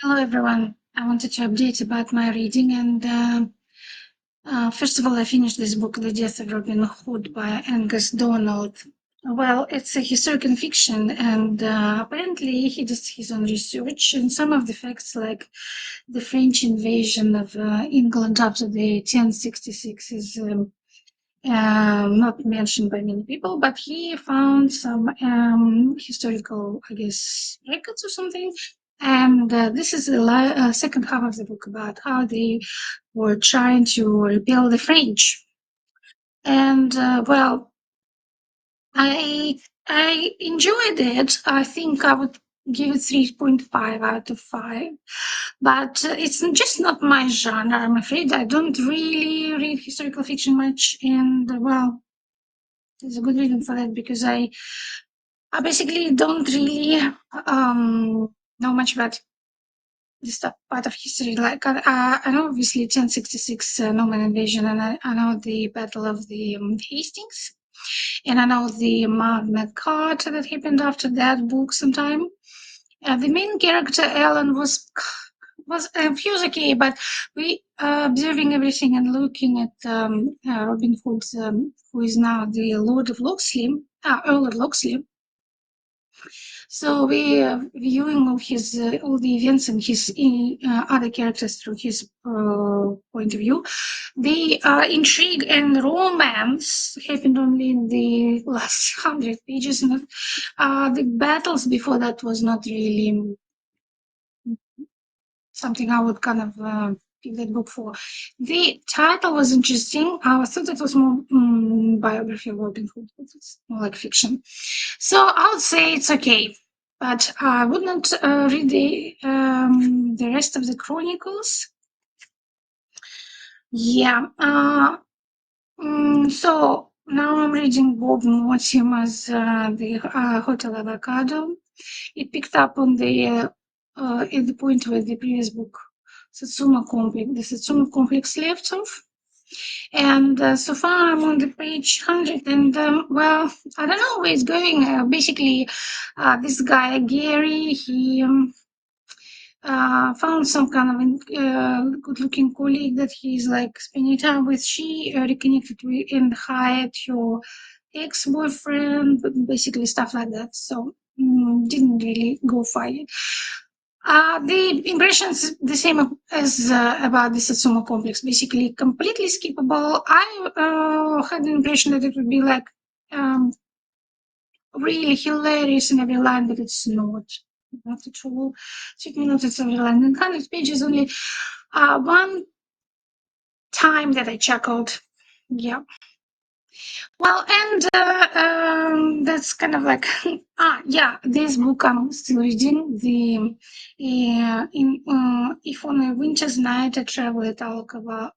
Hello, everyone. I wanted to update about my reading. And first of all, I finished this book, The Death of Robin Hood by Angus Donald. Well, it's a historical fiction, and apparently he does his own research. And some of the facts, like the French invasion of England after the 1066, is not mentioned by many people, but he found some historical, I guess, records or something. And this is the second half of the book about how they were trying to repel the French. And I I enjoyed it. I think I would give it 3.5 out of 5. But it's just not my genre, I'm afraid. I don't really read historical fiction much. And there's a good reason for that because I basically don't really know much about this part of history. Like I know obviously 1066 Norman invasion, and I know the Battle of the Hastings, and I know the Magna Carta that happened after that book sometime. The main character Ellen he was okay, but we observing everything and looking at Robin Hood, who is now the Lord of Locksley, Earl of Locksley. So we viewing of his all the events and his other characters through his point of view. The intrigue and romance happened only in the last 100 pages, and the battles before that was not really something I would kind of pick that book for. The title was interesting. I thought it was more biography of Robin Hood, but it's more like fiction. So I would say it's okay, but I would not read the rest of the chronicles. Yeah. So now I'm reading Bob Mortimer's The Hotel Avocado. It picked up on at the point where the previous book, the Satsuma Complex left off. And so far I'm on the page 100, and I don't know where it's going. Basically, this guy, Gary, he found some kind of good looking colleague that he's like spending time with. She reconnected with and hired her ex boyfriend, but basically stuff like that. So didn't really go far yet. The impressions the same as about the Satsuma complex, basically completely skippable. I had the impression that it would be like um, really hilarious in every line, but it's not at all. 6 minutes every line, and 100 pages only. One time that I chuckled. Yeah. Well, and that's kind of like yeah. This book I'm still reading. The in If on a winter's night I travel at Alcava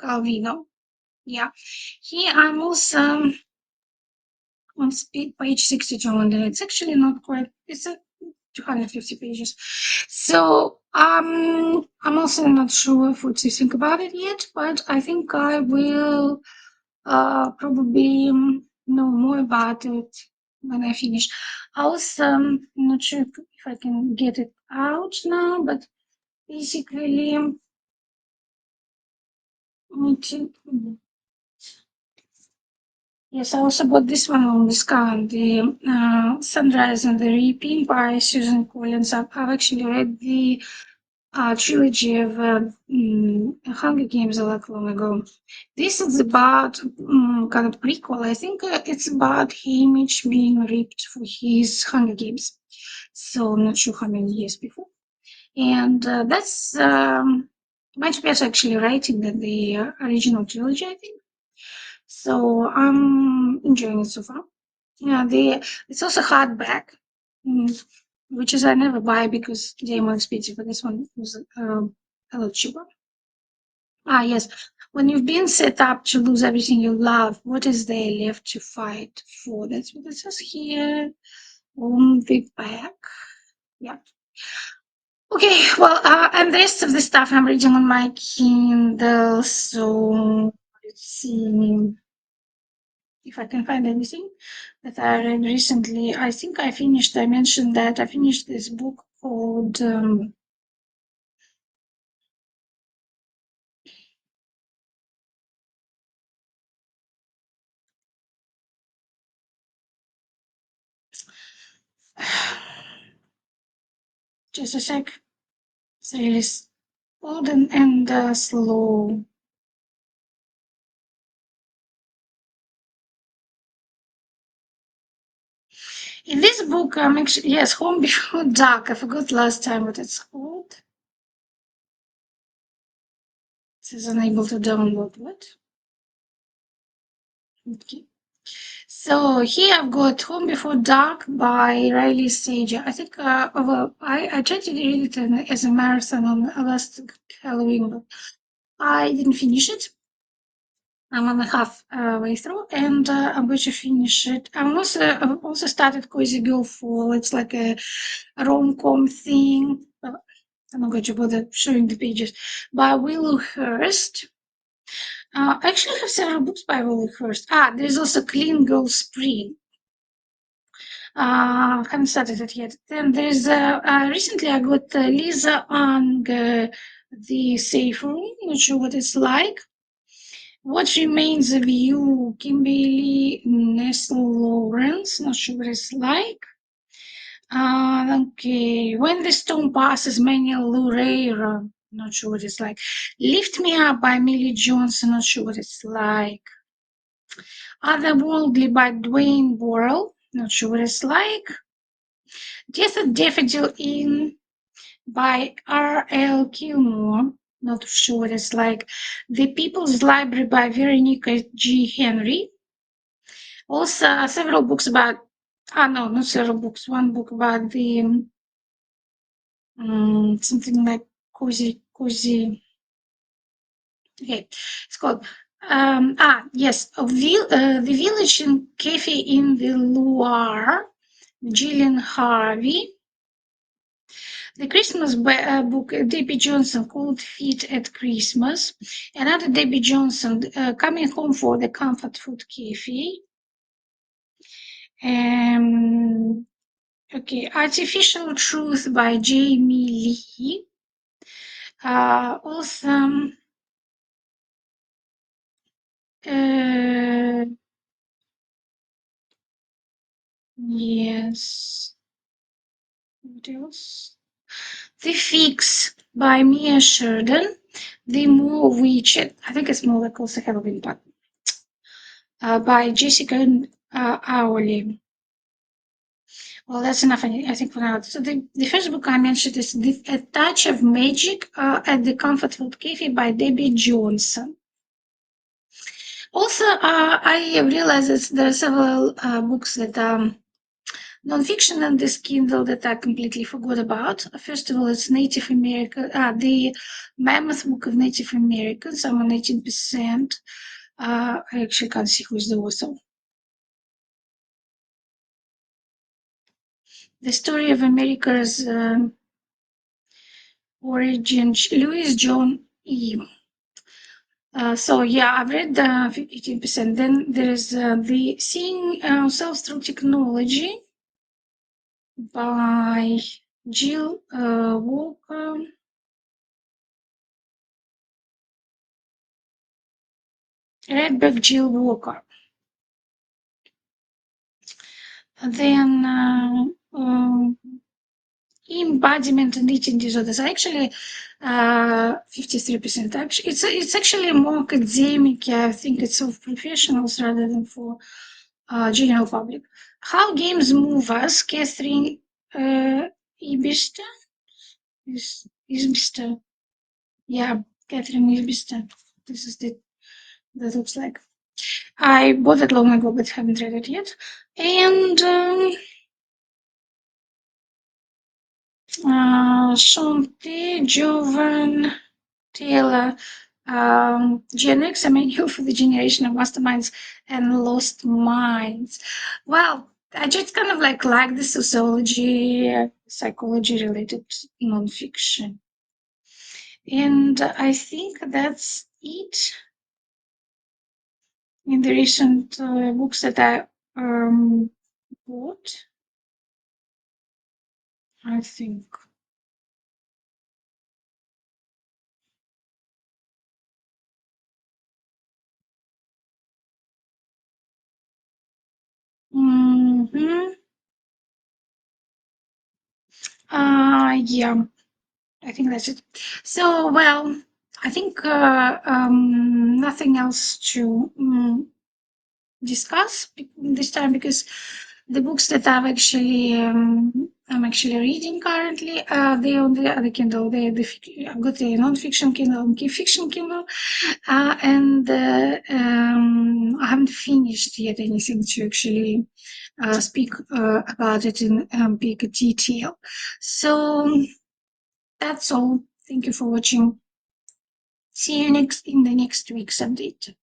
Calvino. Yeah. Here I'm also on page 62, and it's actually not quite. It's a 250 pages. So I'm also not sure what to think about it yet, but I think I will probably know more about it when I finish. I was not sure if I can get it out now, but basically, yes, I also bought this one on discount, the Sunrise and the Reaping by Susan Collins. I've actually read the trilogy of Hunger Games a lot long ago. This is about kind of prequel. I think it's about Haymitch being ripped for his Hunger Games. So I'm not sure how many years before. And that's much better actually writing than the original trilogy, I think. So I'm enjoying it so far. Yeah, it's also hardback, which is I never buy because they're more expensive. But this one was a lot cheaper. Yes. When you've been set up to lose everything you love, what is there left to fight for? That's what it says here. Be back. Yeah. Okay. Well, and the rest of the stuff I'm reading on my Kindle. So let's see if I can find anything that I read recently. I think I mentioned that I finished this book called Just a sec. So it is old and slow. In this book, actually, yes, Home Before Dark. I forgot last time what it's called. This is unable to download. What? Okay. So here I've got Home Before Dark by Riley Sager. I think well, I tried to read it as a marathon on last Halloween, but I didn't finish it. I'm on the half way through, and I'm going to finish it. I've also started Cozy Girl Fall. It's like a rom-com thing. I'm not going to bother showing the pages. By Willow Hurst. I actually have several books by Willow Hurst. There's also Clean Girl Spring. Haven't started it yet. Then there's recently I got Lisa Ang, The Safe Room. Not sure what it's like. What Remains of You, Kimberly Nestle Lawrence. Not sure what it's like. Okay. When the Storm Passes, Manuel Loureiro. Not sure what it's like. Lift Me Up by Millie Johnson. Not sure what it's like. Otherworldly by Dwayne Borrell. Not sure what it's like. Death at Daffodil Inn by R.L. Gilmore. Not sure what it's like. The People's Library by Veronica G. Henry. Also, several books about, no, not several books, one book about the, something like cozy, okay, it's called, yes, The Village in Cafe in the Loire, Gillian Harvey. The Christmas book, Debbie Johnson, called Feet at Christmas. Another Debbie Johnson, Coming Home for the Comfort Food Cafe. Okay, Artificial Truth by Jamie Lee. Also, yes. What else? The Fix by Mia Sheridan. The More Witched, I think it's more like also Halloween, but by Jessica Hourly. Well, that's enough, I think, for now. So the first book I mentioned is A Touch of Magic at the Comfort Food Cafe by Debbie Johnson. Also, I realized that there are several books that nonfiction on this Kindle that I completely forgot about. First of all, it's Native American, the Mammoth Book of Native Americans. I'm on 18%. I actually can't see who's the author. The Story of America's Origin, Louis John E. So yeah, I've read the 18%. Then there's the Seeing Ourselves Through Technology by Jill Walker. Redback Jill Walker. Then embodiment and eating disorders. Actually, 53%. Actually, it's actually more academic. I think it's for professionals rather than for general public. How Games Move Us, Catherine Ibista. Ibista. Yeah, Catherine Ibista. This is the that looks like. I bought it long ago, but haven't read it yet. And Shanti Jovan Taylor, Gen X, a manual for the generation of masterminds and lost minds. Well, I just kind of like the sociology, psychology related nonfiction. And I think that's it in the recent books that I bought, I think. Mm-hmm. Yeah, I think that's it. So, well, I think nothing else to discuss this time because the books that I'm actually reading currently, they on the other Kindle. I've got the non-fiction Kindle and fiction Kindle, and I haven't finished yet anything to actually speak about it in big detail. So that's all. Thank you for watching. See you next in the next week's update.